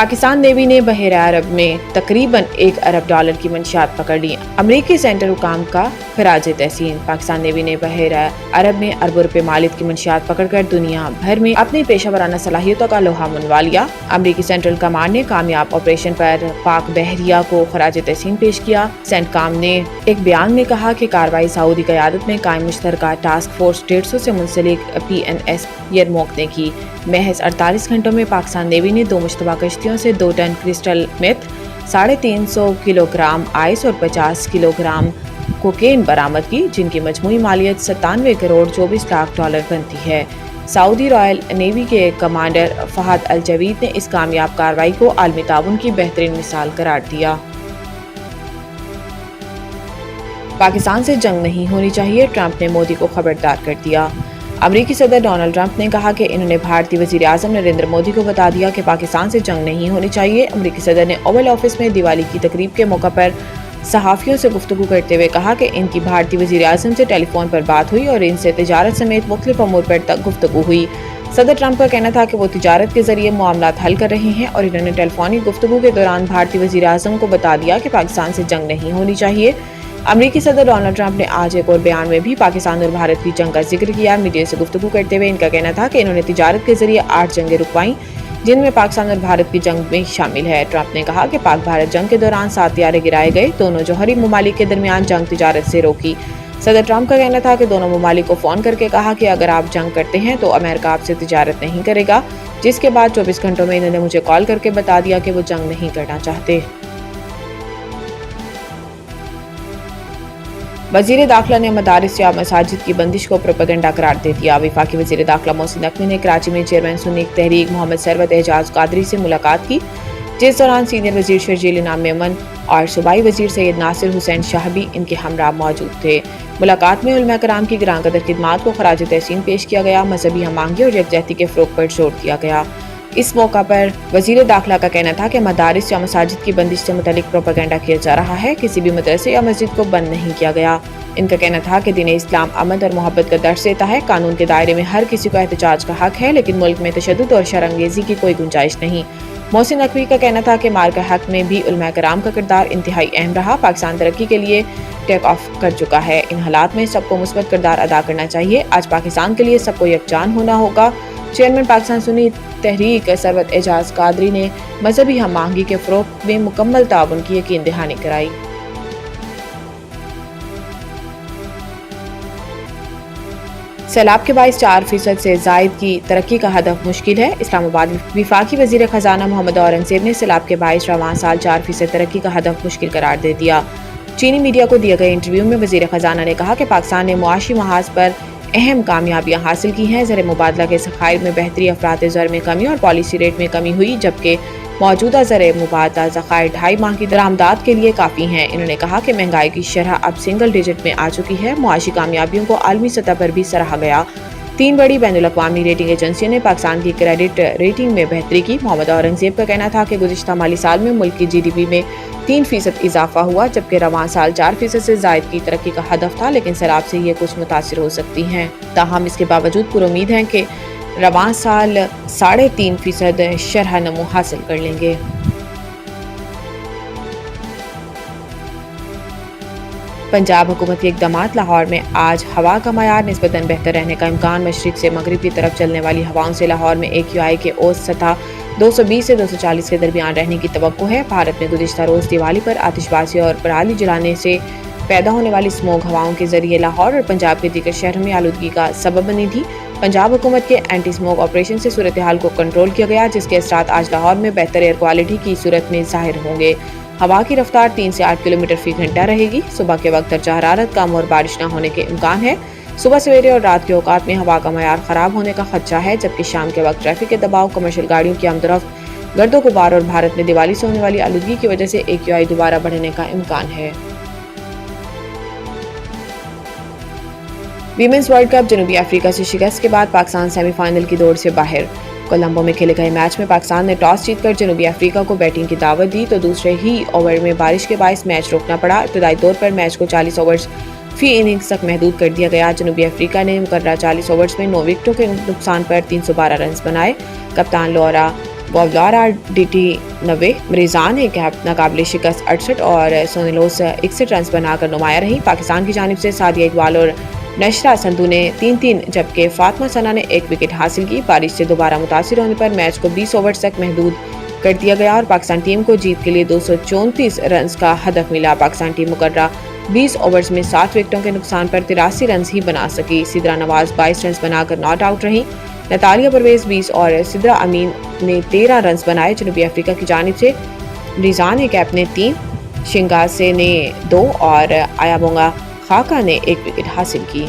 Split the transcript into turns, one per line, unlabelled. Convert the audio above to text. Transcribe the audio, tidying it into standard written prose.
Pakistan navy ने बहरा अरब में तकरीबन $1 अरब की मंशियात पकड़ ली। अमरीकी सेंटर हुकाम का खराज तहसीन। पाकिस्तान नेवी ने बहरा अरब में अरबों रुपए मालियत की मंशियात पकड़कर दुनिया भर में अपनी पेशा वराना सलाहियतों का लोहा मनवा लिया। अमरीकी सेंट्रल कमांड ने कामयाब ऑपरेशन पर पाक बहरिया को खराज तहसीन पेश किया। सेंटकॉम ने एक बयान में कहा कि कार्रवाई सऊदी क़यादत में कायम मुश्तरका टास्क फोर्स 150 से मुंसलिक PNS यरमौक ने की। महज 48 घंटों में पाकिस्तान नेवी ने 2 मुश्तबा कश्तियों से 2 ton crystal meth, 350 kilogram ice और 50 किलोग्राम कोकेन बरामद की, जिनकी मजमूई मालियत 97 करोड़ 24 लाख डॉलर बनती है। सऊदी रॉयल नेवी के कमांडर फहद अल जवीद ने इस कामयाब कार्रवाई को आलमी ताउन की बेहतरीन मिसाल करार दिया। पाकिस्तान से जंग नहीं होनी चाहिए, ट्रंप ने मोदी को खबरदार कर दिया। अमरीकी सदर डोनाल्ड ट्रंप ने कहा कि इन्होंने भारतीय वज़ीर आज़म नरेंद्र मोदी को बता दिया कि पाकिस्तान से जंग नहीं होनी चाहिए। अमरीकी सदर ने ओवल ऑफिस में दिवाली की तकरीब के मौका पर सहाफ़ियों से गुफ्तगू करते हुए कहा कि इनकी भारतीय वज़ीर आज़म से टेलीफोन पर बात हुई और इनसे तिजारत समेत मुख्तलिफ अमूर पर तक गुफ्तगू हुई। सदर ट्रंप का कहना था कि वो तिजारत के जरिए मामलात हल कर रहे हैं और इन्होंने टेलीफोनिक गुफ्तगू के दौरान भारतीय वज़ीर आज़म को बता दिया कि पाकिस्तान से जंग नहीं होनी चाहिए। अमरीकी सदर डोनाल्ड ट्रंप ने आज एक और बयान में भी पाकिस्तान और भारत की जंग का जिक्र किया। मीडिया से गुफ्तगू करते हुए इनका कहना था कि इन्होंने तिजारत के जरिए 8 जंगें रुकवाई, जिनमें पाकिस्तान और भारत की जंग में शामिल है। ट्रंप ने कहा कि पाक भारत जंग के दौरान 7 त्यारे गिराए गए, दोनों जौहरी ममालिक के दरमियान जंग तिजारत से रोकी। सदर ट्रंप का कहना था कि दोनों ममालिक को फ़ोन करके कहा कि अगर आप जंग करते हैं तो अमेरिका आपसे तिजारत नहीं करेगा, जिसके बाद 24 घंटों में इन्होंने मुझे कॉल करके बता दिया कि वो जंग नहीं करना चाहते। वज़ीर दाखिला ने मदारिस या मसाजिद की बंदिश को प्रोपेगेंडा करार दे दिया। वफाकी वज़ीर दाखिला मोहसिन नकवी ने कराची में चेयरमैन सुन्नी तहरीक मोहम्मद सरवत एजाज कादरी से मुलाकात की, जिस दौरान सीनियर वज़ीर शर्जील इनाम मेमन और सूबाई वज़ीर सैयद नासिर हुसैन शाह भी इनके हमरा मौजूद थे। मुलाकात में उलमा कराम की गिरां कदर खिदमात को खराज तहसीन पेश किया गया। मजहबी हमआहंगी और यकजहती के फ़रोग़ पर जोर दिया गया। इस मौका पर वज़ीर दाखिला का कहना था कि मदारिस या मसाजिद की बंदिश से मुतालिक प्रोपेगेंडा किया जा रहा है, किसी भी मदरसे या मस्जिद को बंद नहीं किया गया। इनका कहना था कि दीन इस्लाम अमन और मोहब्बत का दर्स देता है। कानून के दायरे में हर किसी को एहतजाज का हक है, लेकिन मुल्क में तशद्दुद और शरअंगेज़ी की कोई गुंजाइश नहीं। मोहसिन नकवी का कहना था कि मार्का हक में भी उलमा कराम का किरदार इंतहाई अहम रहा। पाकिस्तान तरक्की के लिए टेक ऑफ कर चुका है। इन हालात में सबको मुस्बत किरदार अदा करना चाहिए। आज पाकिस्तान के लिए सबको यकजान होना होगा। चेयरमैन पाकिस्तान सुन्नी तहरीक सरवत एजाज कादरी ने मजहबी हमआहंगी के फ़रोग़ में मुकम्मल ताउन की यकीन दहानी कराई। सैलाब के बाइस 4% से ज़ायद की तरक्की का हदफ मुश्किल है। इस्लामाबाद वफाकी वज़ीर ख़जाना मोहम्मद औरंगज़ेब ने सैलाब के बाइस रवां साल 4% तरक्की का हदफ मुश्किल करार दे दिया। चीनी मीडिया को दिए गए इंटरव्यू में वज़ीर ख़जाना ने कहा कि पाकिस्तान ने मुआशी महाज पर अहम कामयाबियाँ हासिल की हैं। ज़र मुबादला के ज़खायर में बेहतरी, अफरात ज़र में कमी और पॉलिसी रेट में कमी हुई, जबकि मौजूदा ज़र मुबादला ज़खायर 2.5 माह की दरामदात के लिए काफ़ी हैं। इन्होंने कहा कि महंगाई की शरह अब सिंगल डिजिट में आ चुकी है। मुआशी कामयाबियों को आलमी सतह पर भी सराहा गया। 3 बड़ी बैनुल-अक़वामी रेटिंग एजेंसियों ने पाकिस्तान की क्रेडिट रेटिंग में बेहतरी की। मोहम्मद औरंगज़ेब का कहना था कि गुज़िश्ता माली साल में मुल्क की GDP में 3% इजाफा हुआ, जबकि रवां साल 4% से ज़ायद की तरक्की का हदफ था, लेकिन सैलाब से ये कुछ मुतासिर हो सकती हैं। ताहम इसके बावजूद पुरुमीद हैं कि रवां साल 3.5% शरह नमू हासिल कर लेंगे। पंजाब हुकूमती इक़दामात। लाहौर में आज हवा का मयार निस्बतन बेहतर रहने का इम्कान। मशरिक़ से मगरिब की तरफ चलने वाली हवाओं से लाहौर में AQI के औसत सतह 220 से 240 के दरमियान रहने की तवक्को है। भारत में गुज़िश्ता रोज़ दिवाली पर आतिशबाज़ी और पराली जलाने से पैदा होने वाली स्मोक हवाओं के जरिए लाहौर और पंजाब के दीगर शहरों में आलूदगी का सबब बनी थी। पंजाब हुकूमत के एंटी स्मोक ऑपरेशन से सूरत हाल को कंट्रोल किया गया, जिसके असरात आज लाहौर में बेहतर एयर क्वालिटी की सूरत में ज़ाहिर होंगे। हवा की रफ्तार 3 से 8 किलोमीटर फ़ी घंटा रहेगी। सुबह के वक्त दर्जा हरारत कम और बारिश न होने के इम्कान है। सुबह सवेरे और रात के औकात में हवा का मयार ख़राब होने का खदशा है, जबकि शाम के वक्त ट्रैफिक के दबाव, कमर्शियल गाड़ियों की आमदरफ्त, गर्दो गुबार और भारत में दिवाली से होने वाली आलूदगी की वजह से AQI दोबारा बढ़ने का इम्कान है। Women's world cup. जनूबी अफ्रीका से शिकस्त के बाद पाकिस्तान सेमीफाइनल की दौड़ से बाहर। कोलंबो में खेले गए मैच में पाकिस्तान ने टॉस जीतकर जनूबी अफ्रीका को बैटिंग की दावत दी, तो दूसरे ही ओवर में बारिश के बायस मैच रोकना पड़ा। इब्तदाई तौर पर मैच को 40 ओवर्स फी इनिंग्स तक महदूद कर दिया गया। जनूबी अफ्रीका ने मुकर्रर 40 ओवर्स में 9 विकेटों के नुकसान पर 312 रन बनाए। कप्तान लौरा وولارا ڈی 90، مریزان نے کیپ ناقابل شکست 68 اور سونیلوس 61 رنز بنا کر نمایاں رہی۔ پاکستان کی جانب سے سعدیہ اقبال اور نشرہ سندھو نے 3-3 جبکہ فاطمہ ثنا نے 1 وکٹ حاصل کی۔ بارش سے دوبارہ متاثر ہونے پر میچ کو 20 اوورز تک محدود کر دیا گیا اور پاکستان ٹیم کو جیت کے لیے 234 رنز کا ہدف ملا۔ پاکستان ٹیم مقررہ 20 اوورز میں 7 وکٹوں کے نقصان پر 83 رنز ہی بنا سکی۔ سدرا نواز 22 رنز بنا کر ناٹ آؤٹ رہیں۔ نتالیہ پرویز 20 اور سدرا امین نے 13 رنز بنائے۔ جنوبی افریقہ کی جانب سے مریزان کیپ نے 3، شنگاسے نے 2 اور آیابونگا خاکا نے 1 وکٹ حاصل کی۔